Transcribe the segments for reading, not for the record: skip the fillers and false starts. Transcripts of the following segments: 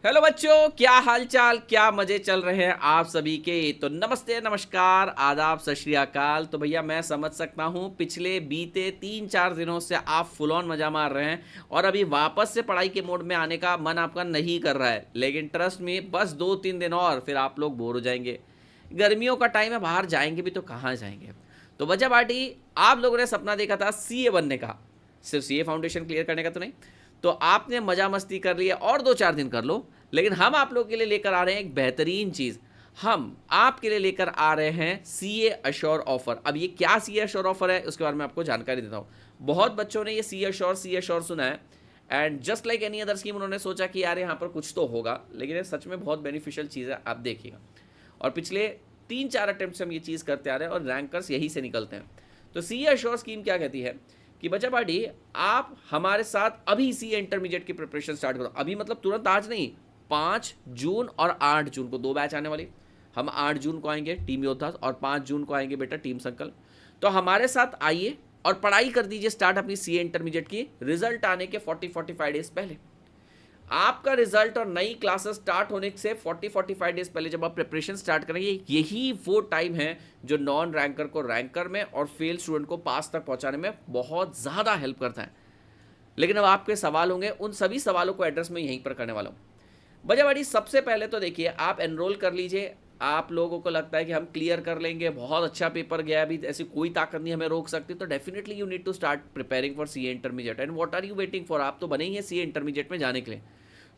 Hello बच्चों, क्या हाल चाल, क्या मजे चल रहे हैं आप सभी के। तो नमस्ते, नमस्कार, आदाब, सत श्री अकाल। तो भैया मैं समझ सकता हूँ पिछले बीते 3-4 दिनों से आप फुल ऑन मजा मार रहे हैं और अभी वापस से पढ़ाई के मोड में आने का मन आपका नहीं कर रहा है। लेकिन ट्रस्ट में बस 2-3 दिन और फिर आप लोग बोर हो जाएंगे। गर्मियों का टाइम है, बाहर जाएंगे भी तो कहाँ जाएंगे। तो बच्चा पार्टी, आप लोगों ने सपना देखा था सीए बनने का, सिर्फ सीए फाउंडेशन क्लियर करने का तो नहीं। तो आपने मजा मस्ती कर लिया और 2-4 दिन कर लो। लेकिन हम आप लोग के लिए लेकर आ रहे हैं एक बेहतरीन चीज। हम आपके लिए लेकर आ रहे हैं सीए अश्योर ऑफर। अब ये क्या सीए अश्योर ऑफर है उसके बारे में आपको जानकारी देता हूँ। बहुत बच्चों ने ये सी अश्योर सुना है and just like any other scheme उन्होंने सोचा कि यार यहाँ पर कुछ तो होगा, लेकिन ये सच में बहुत बेनिफिशियल चीज़ है, आप देखिएगा। और पिछले 3-4 अटेम्प्ट से हम ये चीज़ करते आ रहे हैं और रैंकर्स यही से निकलते हैं। तो सीए अश्योर स्कीम क्या कहती है कि बच्चा पार्टी, आप हमारे साथ अभी सीए इंटरमीडिएट की प्रिपरेशन स्टार्ट करो। अभी मतलब तुरंत आज नहीं, 5 जून और 8 जून को 2 बैच आने वाली। हम 8 जून को आएंगे टीम योद्धा और 5 जून को आएंगे बेटा टीम संकल्प। तो हमारे साथ आइए और पढ़ाई कर दीजिए स्टार्ट अपनी सीए इंटरमीडिएट की। रिजल्ट आने के 40-45 डेज पहले आपका रिजल्ट और नई क्लासेस स्टार्ट होने से 40-45 डेज पहले जब आप प्रिपरेशन स्टार्ट करेंगे, यही वो टाइम है जो नॉन रैंकर को रैंकर में और फेल स्टूडेंट को पास तक पहुंचाने में बहुत ज़्यादा हेल्प करता है। लेकिन अब आपके सवाल होंगे, उन सभी सवालों को एड्रेस में यहीं पर करने वाला हूँ। बजावाड़ी, सबसे पहले तो देखिए आप एनरोल कर लीजिए। आप लोगों को लगता है कि हम क्लियर कर लेंगे, बहुत अच्छा पेपर गया, अभी ऐसी कोई ताकत नहीं हमें रोक सकती, तो definitely you need to start preparing for CA intermediate. And what are you waiting for? आप तो बने ही हैं सीए इंटरमीडिएट में जाने के लिए।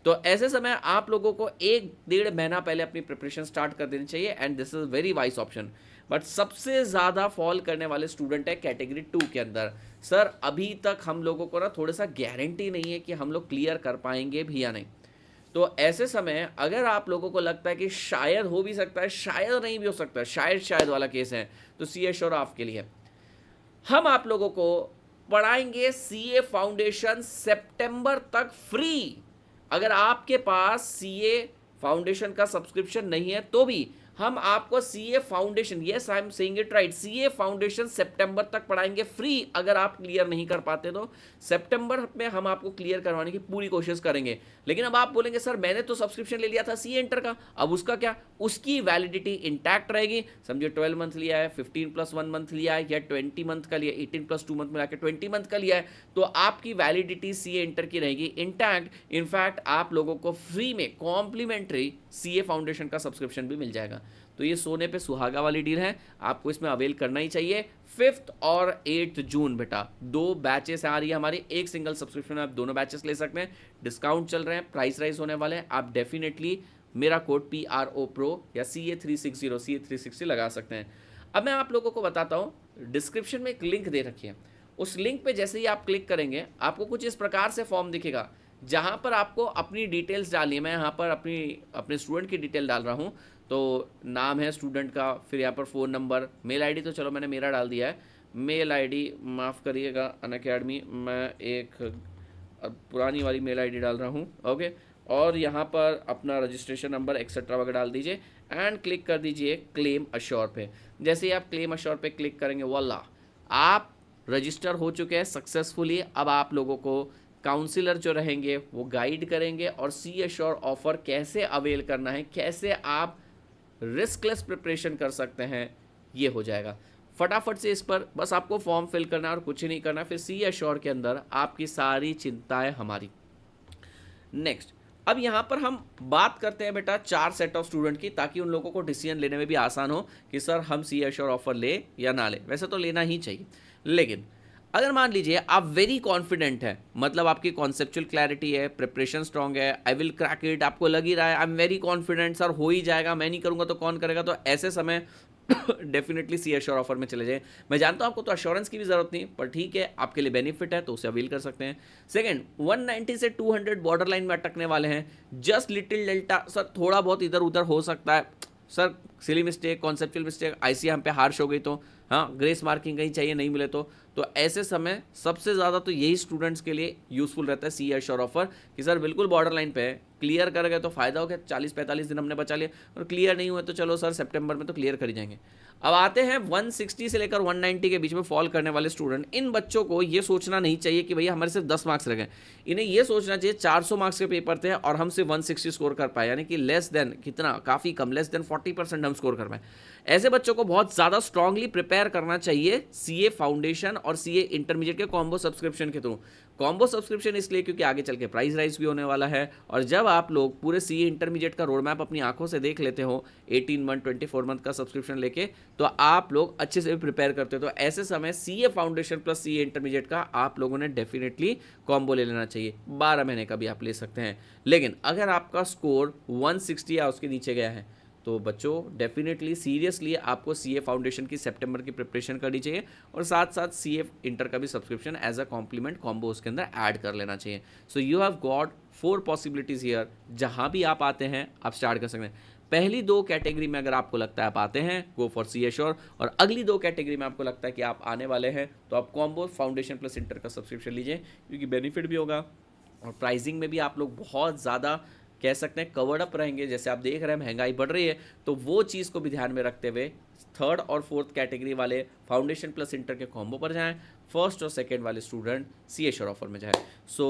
तो ऐसे समय आप लोगों को 1-1.5 महीना पहले अपनी प्रिपरेशन स्टार्ट कर देनी चाहिए and this is very vice option. But सबसे ज़्यादा फॉल करने वाले स्टूडेंट है कैटेगरी 2 के अंदर। सर अभी तक हम लोगों को ना थोड़ा सा गारंटी नहीं है कि हम लोग क्लियर कर पाएंगे भी या नहीं। तो ऐसे समय अगर आप लोगों को लगता है कि शायद हो भी सकता है, शायद नहीं भी हो सकता है, शायद वाला केस है, तो सी एश्योर आपके लिए हम आप लोगों को पढ़ाएंगे सीए फाउंडेशन सितंबर तक फ्री। अगर आपके पास सीए फाउंडेशन का सब्सक्रिप्शन नहीं है तो भी हम आपको CA foundation, yes I am saying it right, CA foundation सितंबर तक पढ़ाएंगे फ्री। अगर आप क्लियर नहीं कर पाते तो सितंबर में हम आपको क्लियर करवाने की पूरी कोशिश करेंगे। लेकिन अब आप बोलेंगे सर मैंने तो सब्सक्रिप्शन ले लिया था सीए इंटर का, अब उसका क्या? उसकी वैलिडिटी इंटैक्ट रहेगी। समझिए 12 मंथ लिया है, 15+1 मंथ लिया है, या 20 मंथ का लिया, 18+2 मंथ मिला के 20 मंथ का लिया है, तो आपकी वैलिडिटी सीए इंटर की रहेगी इंटैक्ट। इनफैक्ट आप लोगों को फ्री में कॉम्प्लीमेंट्री सीए फाउंडेशन का सब्सक्रिप्शन भी मिल जाएगा। तो ये सोने पे सुहागा वाली डील है, आपको इसमें अवेल करना ही चाहिए। 5 और 8 जून बेटा 2 बैचेस आ रही है हमारी, एक सिंगल सब्सक्रिप्शन में आप दोनों बैचेस ले सकते हैं। डिस्काउंट चल रहे हैं, प्राइस राइज होने वाले हैं। आप डेफिनेटली मेरा कोड PRO PRO या CA360 लगा सकते हैं। अब मैं आप लोगों को बताता हूँ, डिस्क्रिप्शन में एक लिंक दे रखी है। उस लिंक पे जैसे ही आप क्लिक करेंगे आपको कुछ इस प्रकार से फॉर्म दिखेगा जहाँ पर आपको अपनी डिटेल्स डालनी है। मैं यहाँ पर अपने स्टूडेंट की डिटेल डाल रहा हूँ। तो नाम है स्टूडेंट का, फिर यहाँ पर फ़ोन नंबर, मेल आईडी तो चलो मैंने मेरा डाल दिया है। मेल आईडी माफ़ करिएगा अनअकैडमी, मैं एक पुरानी वाली मेल आईडी डाल रहा हूँ, ओके। और यहाँ पर अपना रजिस्ट्रेशन नंबर एक्सेट्रा वगैरह डाल दीजिए एंड क्लिक कर दीजिए क्लेम अश्योर पे। जैसे ही आप क्लेम अश्योर पे क्लिक करेंगे, वाला आप रजिस्टर हो चुके हैं सक्सेसफुली। अब आप लोगों को काउंसिलर जो रहेंगे वो गाइड करेंगे और सी अश्योर ऑफर कैसे अवेल करना है, कैसे आप रिस्कलेस प्रिपरेशन कर सकते हैं, ये हो जाएगा। फटाफट से इस पर बस आपको फॉर्म फिल करना है और कुछ नहीं करना, फिर सी अश्योर के अंदर आपकी सारी चिंताएं हमारी। नेक्स्ट, अब यहाँ पर हम बात करते हैं बेटा 4 सेट ऑफ स्टूडेंट की, ताकि उन लोगों को डिसीजन लेने में भी आसान हो कि सर हम सी अश्योर ऑफर ले या ना ले। वैसे तो लेना ही चाहिए, लेकिन अगर मान लीजिए आप वेरी कॉन्फिडेंट है, मतलब आपकी कॉन्सेप्चुअल क्लैरिटी है, प्रिपरेशन स्ट्रांग है, आई विल क्रैक इट, आपको लग ही रहा है I am very confident sir हो ही जाएगा, मैं नहीं करूंगा तो कौन करेगा, तो ऐसे समय डेफिनेटली सी अश्योर ऑफर में चले जाएं। मैं जानता हूं आपको तो अश्योरेंस की भी जरूरत नहीं, पर ठीक है आपके लिए बेनिफिट है तो उसे अवेल कर सकते हैं। सेकंड, 190 से 200 बॉर्डर लाइन में अटकने वाले हैं, जस्ट लिटिल डेल्टा, सर थोड़ा बहुत इधर उधर हो सकता है, sir silly mistake, conceptual mistake, IC हम पे हार्श हो गई तो हाँ, ग्रेस मार्किंग कहीं चाहिए नहीं मिले तो ऐसे समय सबसे ज़्यादा तो यही स्टूडेंट्स के लिए यूजफुल रहता है सी अश्योर ऑफर कि सर बिल्कुल बॉर्डर लाइन पे है, क्लियर कर गए तो फ़ायदा हो गया, 40-45 दिन हमने बचा लिए, और क्लियर नहीं हुए तो चलो सर सितंबर में तो क्लियर कर ही जाएंगे। अब आते हैं 160 से लेकर 190 के बीच में फॉल करने वाले स्टूडेंट। इन बच्चों को ये सोचना नहीं चाहिए कि भैया हमारे सिर्फ 10 मार्क्स रह गए, इन्हें ये सोचना चाहिए 400 मार्क्स के पेपर थे और हम सिर्फ 160 स्कोर कर पाए, यानी कि लेस देन कितना, काफ़ी कम, लेस देन 40% हम स्कोर कर पाए। ऐसे बच्चों को बहुत ज़्यादा स्ट्रांगली प्रिपेयर करना चाहिए सीए फाउंडेशन और सीए इंटरमीडिएट के कॉम्बो सब्सक्रिप्शन के थ्रू। कॉम्बो सब्सक्रिप्शन इसलिए क्योंकि आगे चल के प्राइस राइज भी होने वाला है, और जब आप लोग पूरे सीए इंटरमीडिएट का रोड मैप अपनी आंखों से देख लेते हो 18 मंथ 24 मंथ का सब्सक्रिप्शन लेके, तो आप लोग अच्छे से प्रिपेयर करते हो। तो ऐसे समय CA foundation plus CA intermediate का आप लोगों ने डेफिनेटली कॉम्बो ले लेना चाहिए। 12 महीने का भी आप ले सकते हैं। लेकिन अगर आपका स्कोर 160 या उसके नीचे गया है तो बच्चों डेफिनेटली सीरियसली आपको सीए फाउंडेशन की सितंबर की प्रिपरेशन करनी चाहिए, और साथ साथ सीए इंटर का भी subscription as a complement combo उसके अंदर ऐड कर लेना चाहिए। So you have got 4 possibilities here. जहाँ भी आप आते हैं आप स्टार्ट कर सकते हैं। पहली 2 कैटेगरी में अगर आपको लगता है आप आते हैं, गो फॉर सीए श्योर, और अगली 2 कैटेगरी में आपको लगता है कि आप आने वाले हैं तो आप कॉम्बो फाउंडेशन प्लस इंटर का सब्सक्रिप्शन लीजिए, क्योंकि बेनिफिट भी होगा और प्राइसिंग में भी आप लोग बहुत ज़्यादा कह सकते हैं कवर्ड अप रहेंगे। जैसे आप देख रहे हैं महंगाई बढ़ रही है, तो वो चीज़ को भी ध्यान में रखते हुए 3rd और 4th कैटेगरी वाले फाउंडेशन प्लस इंटर के कॉम्बो पर जाएं, 1st और 2nd वाले स्टूडेंट सीए श्योर ऑफर में जाएं। सो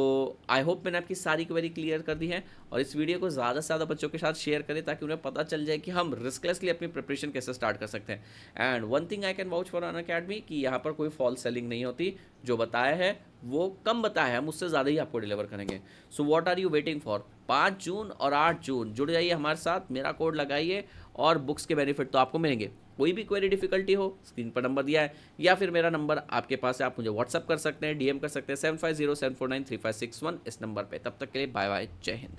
आई होप मैंने आपकी सारी क्वेरी क्लियर कर दी है, और इस वीडियो को ज़्यादा से ज़्यादा बच्चों के साथ शेयर करें ताकि उन्हें पता चल जाए कि हम रिस्कलेसली अपनी प्रिपरेशन कैसे स्टार्ट कर सकते हैं। And one thing I can vouch for Unacademy कि यहाँ पर कोई फॉल्स सेलिंग नहीं होती। जो बताया है वो कम बताया है, मुझसे ज़्यादा ही आपको डिलीवर करेंगे। So what are you waiting for? 5 जून और 8 जून जुड़ जाइए हमारे साथ, मेरा कोड लगाइए और बुक्स के बेनिफिट तो आपको मिलेंगे। कोई भी क्वेरी डिफिकल्टी हो, स्क्रीन पर नंबर दिया है या फिर मेरा नंबर आपके पास है, आप मुझे व्हाट्सअप कर सकते हैं, डीएम कर सकते हैं 7507493561 इस नंबर पे। तब तक के लिए बाय बाय, जय हिंद।